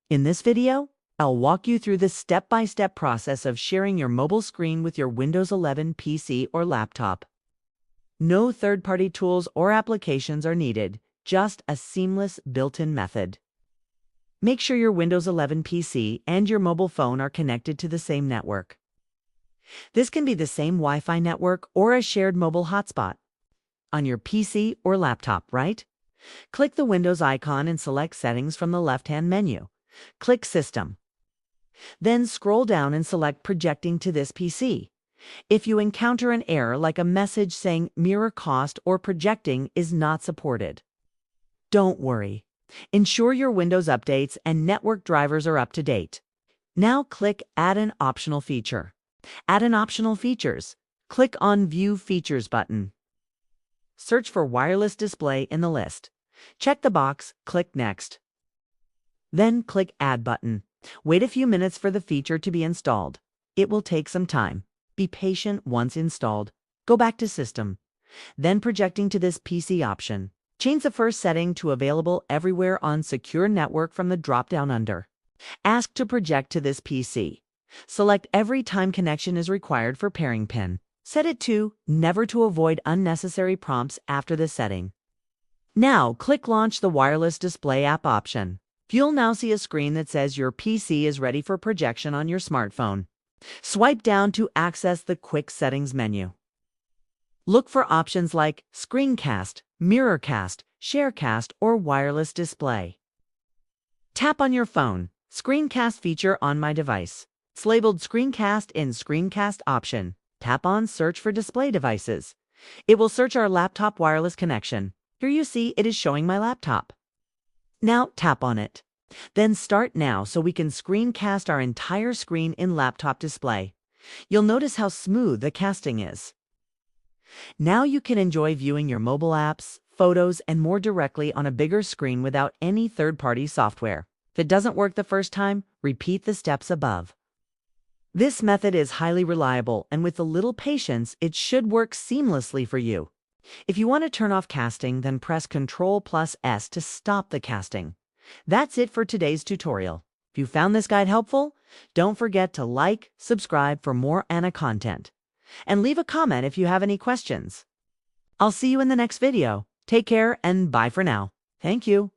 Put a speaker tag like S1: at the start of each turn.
S1: In this video, I'll walk you through the step-by-step process of sharing your mobile screen with your Windows 11 PC or laptop. No third-party tools or applications are needed, just a seamless built-in method. Make sure your Windows 11 PC and your mobile phone are connected to the same network. This can be the same Wi-Fi network or a shared mobile hotspot. On your PC or laptop, right? Click the Windows icon and select Settings from the left-hand menu. Click System. Then scroll down and select Projecting to this PC. If you encounter an error like a message saying Mirror Cost or Projecting is not supported, don't worry. Ensure your Windows updates and network drivers are up to date. Now click Add an optional feature. Add an optional features. Click on View Features button. Search for wireless display in the list. Check the box, click Next. Then click Add button. Wait a few minutes for the feature to be installed. It will take some time. Be patient. Once installed, go back to System. Then Projecting to this PC option. Change the first setting to Available Everywhere on Secure Network from the drop-down under. Ask to project to this PC. Select Every time connection is required for pairing pin. Set it to Never to avoid unnecessary prompts after this setting. Now click Launch the Wireless Display app option. You'll now see a screen that says your PC is ready for projection on your smartphone. Swipe down to access the Quick Settings menu. Look for options like Screencast, Mirrorcast, Sharecast, or Wireless Display. Tap on your phone, Screencast feature on my device. It's labeled Screencast in Screencast option. Tap on Search for display devices. It will search our laptop wireless connection. Here you see it is showing my laptop. Now tap on it. Then Start Now so we can screencast our entire screen in laptop display. You'll notice how smooth the casting is. Now you can enjoy viewing your mobile apps, photos, and more directly on a bigger screen without any third-party software. If it doesn't work the first time, repeat the steps above. This method is highly reliable, and with a little patience, it should work seamlessly for you. If you want to turn off casting, then press Ctrl+S to stop the casting. That's it for today's tutorial. If you found this guide helpful, don't forget to like, subscribe for more Anna content, and leave a comment if you have any questions. I'll see you in the next video. Take care and bye for now. Thank you.